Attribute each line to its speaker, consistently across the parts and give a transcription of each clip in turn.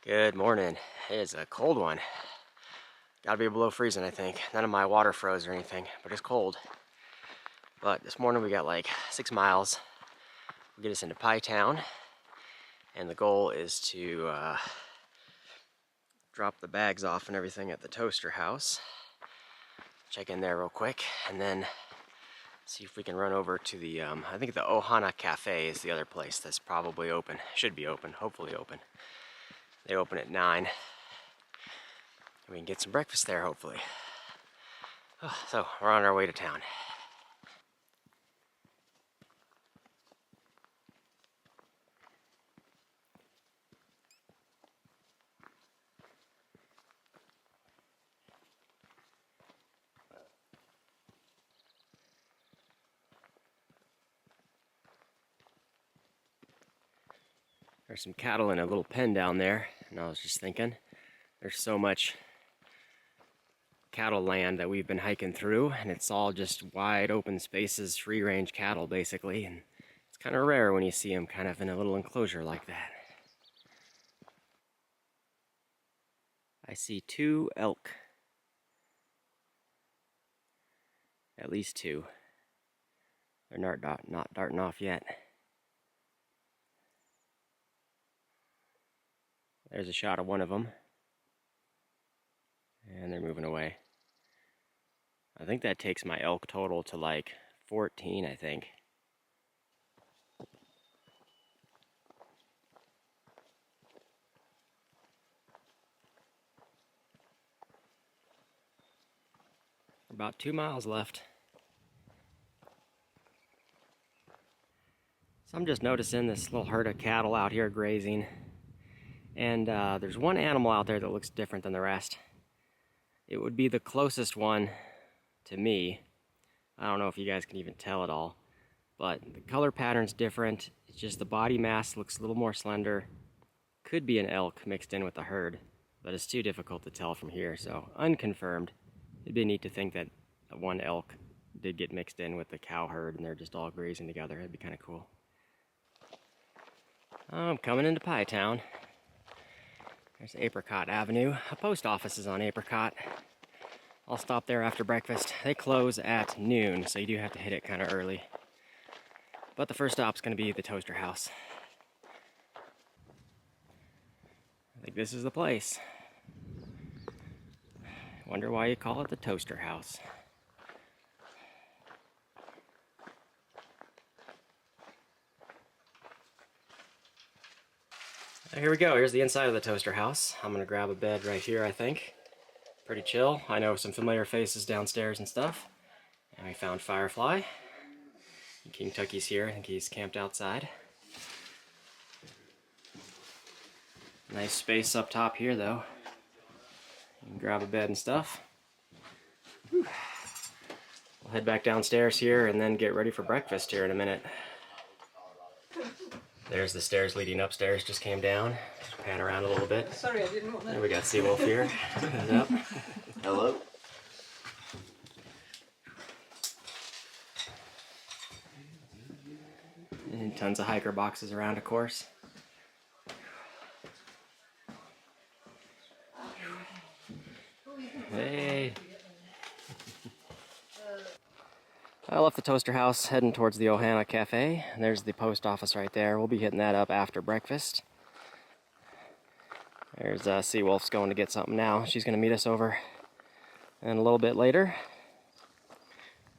Speaker 1: Good morning. It's a cold one. Gotta be below freezing, I think. None of my water froze or anything, but it's cold. But this morning we got like 6 miles. We'll get us into Pie Town, and the goal is to drop the bags off and everything at the toaster house. Check in there real quick, and then see if we can run over to the, I think the Ohana Cafe is the other place that's probably open. Should be open, hopefully open. They open at 9. We can get some breakfast there, hopefully. So, we're on our way to town. There's some cattle in a little pen down there, and I was just thinking, there's so much cattle land that we've been hiking through, and it's all just wide open spaces, free range cattle basically, and it's kind of rare when you see them kind of in a little enclosure like that. I see 2 elk. At least 2. They're not darting off yet. There's a shot of one of them. And they're moving away. I think that takes my elk total to like 14, I think. About 2 miles left. So I'm just noticing this little herd of cattle out here grazing. And there's one animal out there that looks different than the rest. It would be the closest one to me. I don't know if you guys can even tell at all, but the color pattern's different. It's just the body mass looks a little more slender. Could be an elk mixed in with the herd, but it's too difficult to tell from here, so unconfirmed. It'd be neat to think that one elk did get mixed in with the cow herd and they're just all grazing together. It'd be kind of cool. I'm coming into Pie Town. There's Apricot Avenue. A post office is on Apricot. I'll stop there after breakfast. They close at noon, so you do have to hit it kind of early. But the first stop's going to be the toaster house. I think this is the place. Wonder why you call it the toaster house. Here we go. Here's the inside of the toaster house. I'm going to grab a bed right here, I think. Pretty chill. I know some familiar faces downstairs and stuff. And we found Firefly. King Tucky's here. I think he's camped outside. Nice space up top here, though. You can grab a bed and stuff. Whew. We'll head back downstairs here and then get ready for breakfast here in a minute. There's the stairs leading upstairs, just came down. Just pan around a little bit.
Speaker 2: Sorry, I didn't want that.
Speaker 1: And we got Seawolf here. Head up.
Speaker 3: Hello.
Speaker 1: And tons of hiker boxes around, of course. Hey. I left the toaster house heading towards the Ohana Cafe. There's the post office right there. We'll be hitting that up after breakfast. There's Seawolf's going to get something now. She's going to meet us over and a little bit later.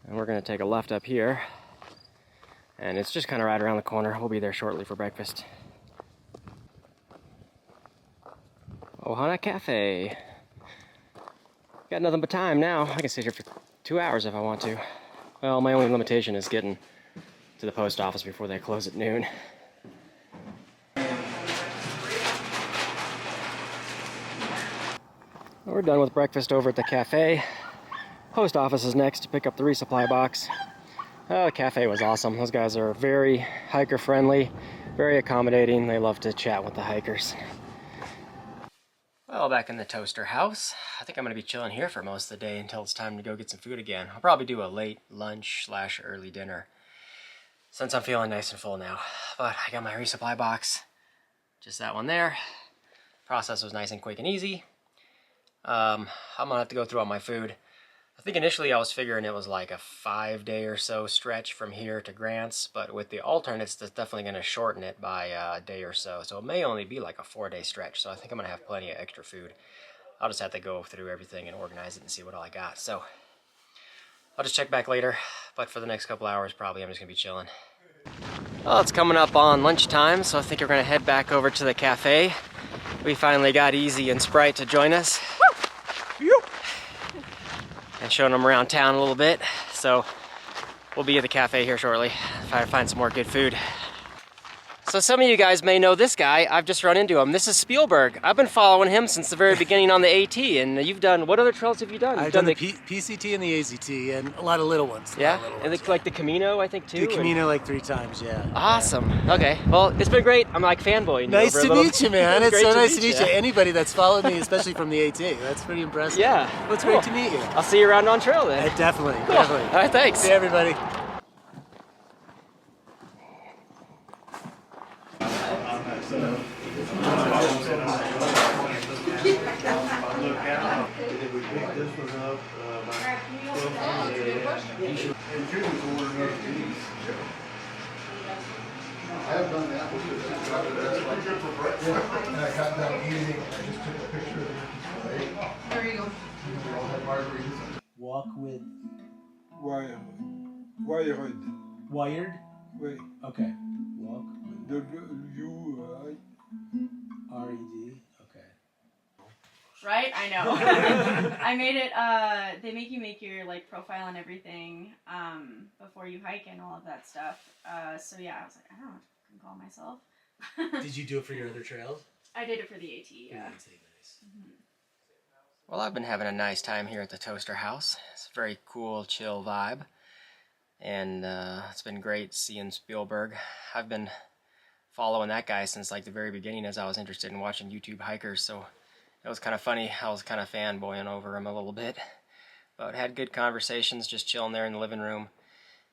Speaker 1: And we're going to take a left up here. And it's just kind of right around the corner. We'll be there shortly for breakfast. Ohana Cafe. Got nothing but time now. I can sit here for 2 hours if I want to. Well, my only limitation is getting to the post office before they close at noon. We're done with breakfast over at the cafe. Post office is next to pick up the resupply box. The cafe was awesome. Those guys are very hiker friendly, very accommodating. They love to chat with the hikers. Well, back in the toaster house. I think I'm going to be chilling here for most of the day until it's time to go get some food again. I'll probably do a late lunch / early dinner since I'm feeling nice and full now. But I got my resupply box, just that one there. Process was nice and quick and easy. I'm gonna have to go through all my food. I think initially I was figuring it was like a 5-day or so stretch from here to Grants, but with the alternates, that's definitely going to shorten it by a day or so. So it may only be like a 4-day stretch. So I think I'm going to have plenty of extra food. I'll just have to go through everything and organize it and see what all I got. So I'll just check back later, but for the next couple hours, probably I'm just going to be chilling. Well, it's coming up on lunchtime, so I think we're going to head back over to the cafe. We finally got Easy and Sprite to join us. And showing them around town a little bit. So we'll be at the cafe here shortly, try to find some more good food. So some of you guys may know this guy. I've just run into him. This is Spielberg. I've been following him since the very beginning on the AT, and you've done, what other trails have you done?
Speaker 2: I've done the PCT and the AZT, and a lot of little ones.
Speaker 1: Yeah, and like the Camino, I think too.
Speaker 2: The Camino like 3 times, yeah.
Speaker 1: Awesome. Okay, well, it's been great. I'm like fanboying.
Speaker 2: Nice to meet you, man. It's so nice to meet you.
Speaker 1: you.
Speaker 2: Anybody that's followed me, especially from the AT, that's pretty impressive.
Speaker 1: Yeah.
Speaker 2: Well, it's great to meet you.
Speaker 1: I'll see you around on trail then.
Speaker 2: Definitely,
Speaker 1: Cool.
Speaker 2: definitely.
Speaker 1: All right, thanks.
Speaker 2: See everybody.
Speaker 3: I have done that. And I got down eating, and I just took a picture of it. There you go. We all had margaritas.
Speaker 2: Walk with
Speaker 4: Wired.
Speaker 2: wired.
Speaker 4: Oui.
Speaker 2: Okay. Walk with
Speaker 4: W-U-I.
Speaker 2: R-E-D. Okay.
Speaker 5: Right? I know. I made it, they make you make your, like, profile and everything, before you hike and all of that stuff. So yeah, I was like, I don't know what to call myself.
Speaker 2: Did you do it for your other trails?
Speaker 5: I did it for the AT, yeah.
Speaker 2: Nice.
Speaker 1: Well, I've been having a nice time here at the Toaster House. It's a very cool, chill vibe. And it's been great seeing Spielberg. I've been following that guy since like the very beginning as I was interested in watching YouTube hikers, so it was kind of funny. I was kind of fanboying over him a little bit. But had good conversations, just chilling there in the living room.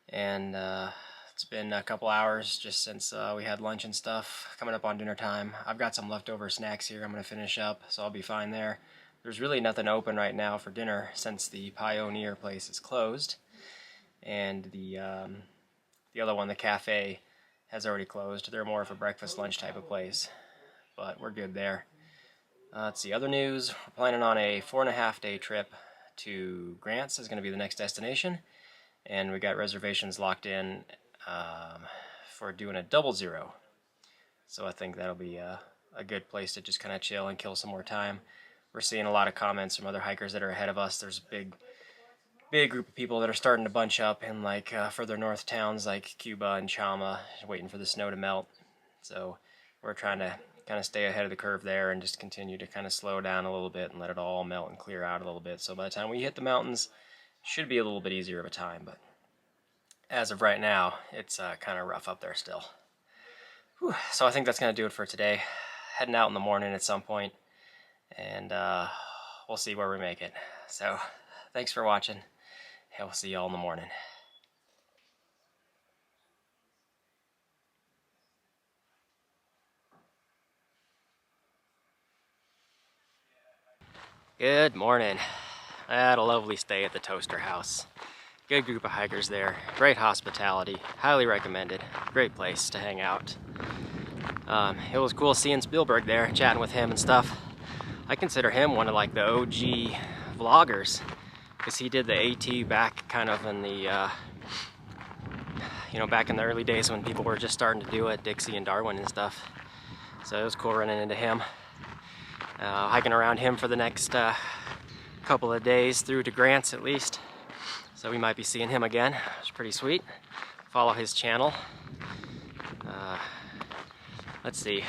Speaker 1: And it's been a couple hours just since we had lunch and stuff, coming up on dinner time. I've got some leftover snacks here I'm going to finish up, so I'll be fine there. There's really nothing open right now for dinner since the Pioneer place is closed. And the other one, the cafe, has already closed. They're more of a breakfast lunch type of place, but we're good there. Let's see, other news. We're planning on a 4.5-day trip to Grants is going to be the next destination, and we got reservations locked in for doing a 00. So I think that'll be a good place to just kind of chill and kill some more time. We're seeing a lot of comments from other hikers that are ahead of us. There's a big group of people that are starting to bunch up in like further north towns like Cuba and Chama, waiting for the snow to melt. So we're trying to kind of stay ahead of the curve there and just continue to kind of slow down a little bit and let it all melt and clear out a little bit. So by the time we hit the mountains, it should be a little bit easier of a time. But as of right now, it's kind of rough up there still. Whew. So I think that's going to do it for today. Heading out in the morning at some point, and we'll see where we make it. So thanks for watching, and we'll see y'all in the morning. Good morning. I had a lovely stay at the Toaster House. Good group of hikers there. Great hospitality. Highly recommended. Great place to hang out. It was cool seeing Spielberg there, chatting with him and stuff. I consider him one of like the OG vloggers, because he did the AT back kind of in the, back in the early days when people were just starting to do it, Dixie and Darwin and stuff. So it was cool running into him. Hiking around him for the next couple of days through to Grants at least. So we might be seeing him again. It's pretty sweet. Follow his channel. Let's see.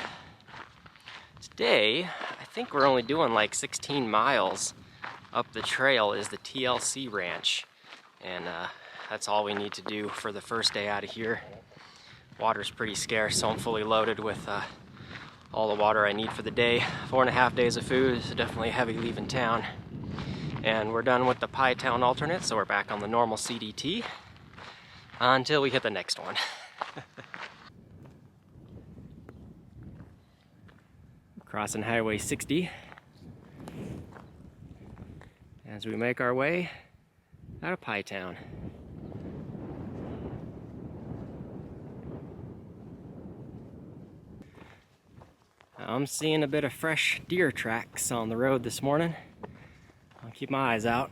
Speaker 1: Today, I think we're only doing like 16 miles up the trail is the TLC Ranch. And that's all we need to do for the first day out of here. Water's pretty scarce, so I'm fully loaded with all the water I need for the day. 4.5 days of food is definitely heavy leaving town. And we're done with the Pie Town alternate, so we're back on the normal CDT until we hit the next one. crossing Highway 60 as we make our way out of Pie Town. I'm seeing a bit of fresh deer tracks on the road this morning. I'll keep my eyes out.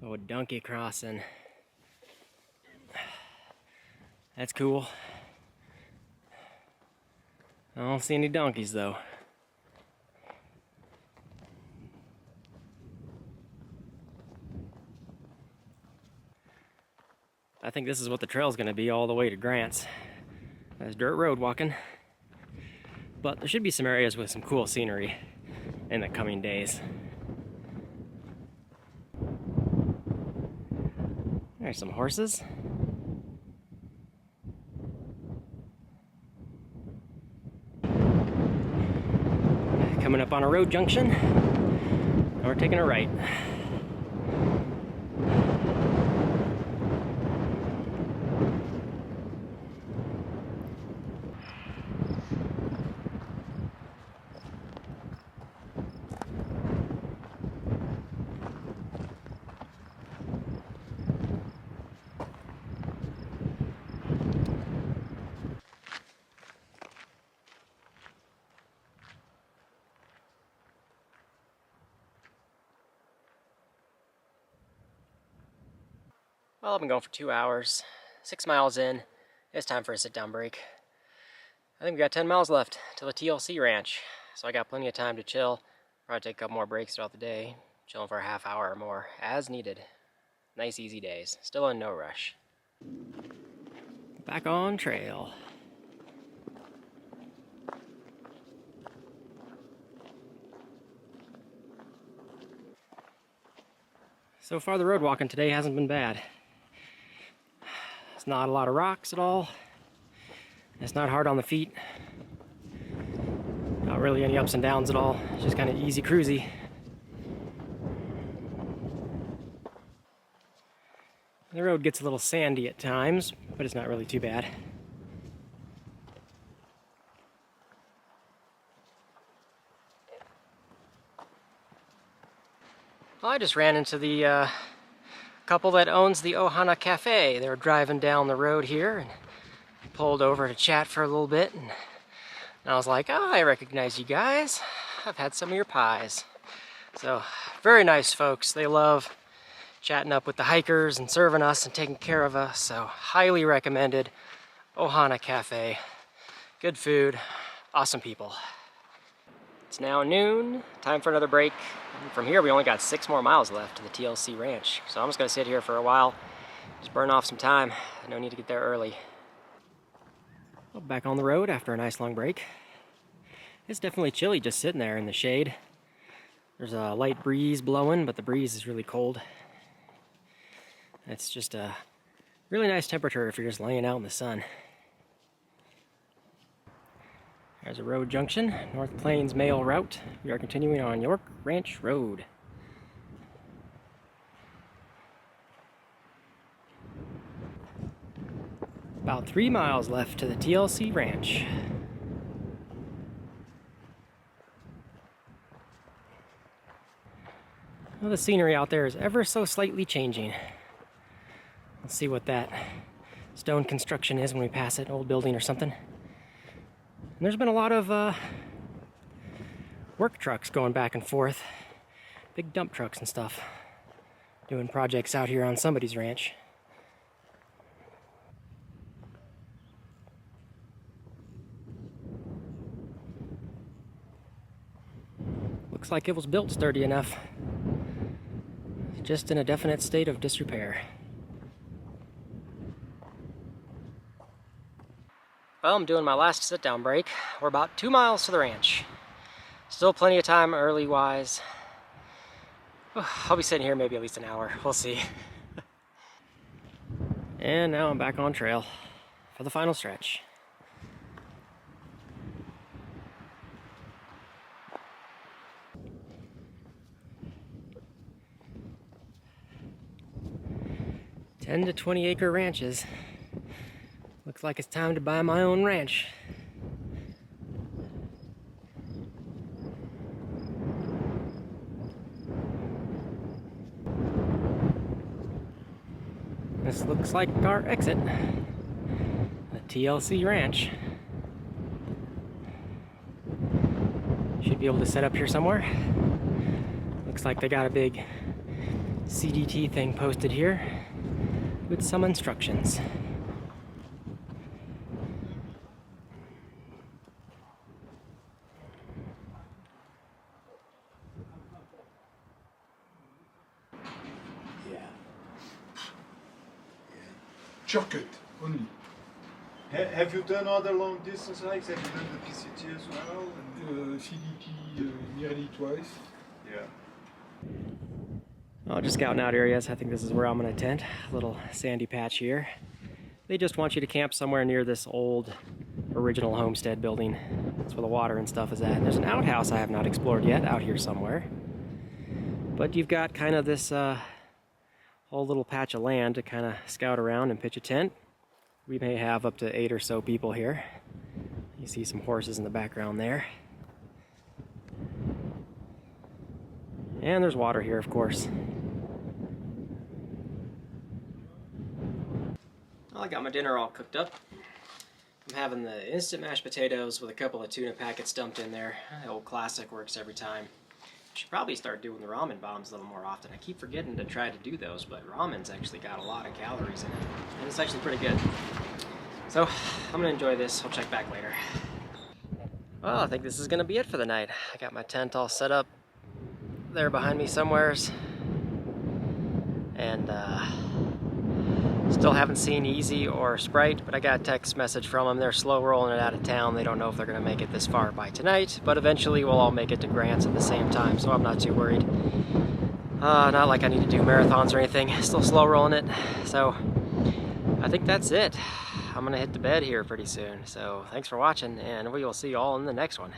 Speaker 1: Oh, a donkey crossing. That's cool. I don't see any donkeys though. I think this is what the trail's gonna be all the way to Grants. That's dirt road walking. But there should be some areas with some cool scenery in the coming days. There's some horses. Coming up on a road junction, and we're taking a right. Well, I've been going for 2 hours, 6 miles in. It's time for a sit-down break. I think we got 10 miles left to the TLC Ranch, so I got plenty of time to chill. Probably take a couple more breaks throughout the day, chilling for a half hour or more, as needed. Nice, easy days. Still in no rush. Back on trail. So far, the road walking today hasn't been bad. It's not a lot of rocks at all. It's not hard on the feet. Not really any ups and downs at all. It's just kind of easy cruisy. The road gets a little sandy at times, but it's not really too bad. Well, I just ran into the couple that owns the Ohana Cafe. They were driving down the road here and pulled over to chat for a little bit. And I was like, oh, I recognize you guys. I've had some of your pies. So, very nice folks. They love chatting up with the hikers and serving us and taking care of us. So, highly recommended. Ohana Cafe. Good food. Awesome people. It's now noon. Time for another break. From here, we only got 6 more miles left to the TLC Ranch. So I'm just gonna sit here for a while, just burn off some time. No need to get there early. Well, back on the road after a nice long break. It's definitely chilly just sitting there in the shade. There's a light breeze blowing, but the breeze is really cold. It's just a really nice temperature if you're just laying out in the sun. There's a road junction, North Plains Mail Route. We are continuing on York Ranch Road. About 3 miles left to the TLC Ranch. Well, the scenery out there is ever so slightly changing. Let's see what that stone construction is when we pass it, old building or something. And there's been a lot of work trucks going back and forth. Big dump trucks and stuff. Doing projects out here on somebody's ranch. Looks like it was built sturdy enough. Just in a definite state of disrepair. Well, I'm doing my last sit-down break. We're about 2 miles to the ranch. Still plenty of time early-wise. I'll be sitting here maybe at least an hour. We'll see. And now I'm back on trail for the final stretch. 10 to 20 acre ranches. Looks like it's time to buy my own ranch. This looks like our exit. The TLC Ranch. Should be able to set up here somewhere. Looks like they got a big CDT thing posted here with some instructions.
Speaker 4: Circuit only.
Speaker 3: Have you done other long distance hikes? Have you done the PCT as well?
Speaker 4: CDT nearly twice.
Speaker 3: Yeah.
Speaker 1: Oh, just scouting out areas. I think this is where I'm gonna tent. A little sandy patch here. They just want you to camp somewhere near this old original homestead building. That's where the water and stuff is at. There's an outhouse I have not explored yet out here somewhere. But you've got kind of this whole little patch of land to kind of scout around and pitch a tent. We may have up to 8 or so people here. You see some horses in the background there. And there's water here, of course. Well, I got my dinner all cooked up. I'm having the instant mashed potatoes with a couple of tuna packets dumped in there. The old classic, works every time. I should probably start doing the ramen bombs a little more often. I keep forgetting to try to do those, but ramen's actually got a lot of calories in it, and it's actually pretty good. So, I'm gonna enjoy this. I'll check back later. Well, I think this is gonna be it for the night. I got my tent all set up there behind me somewheres, and still haven't seen Easy or Sprite, but I got a text message from them. They're slow rolling it out of town. They don't know if they're going to make it this far by tonight, but eventually we'll all make it to Grants at the same time, so I'm not too worried. Not like I need to do marathons or anything. Still slow rolling it. So I think that's it. I'm going to hit the bed here pretty soon. So thanks for watching, and we will see you all in the next one.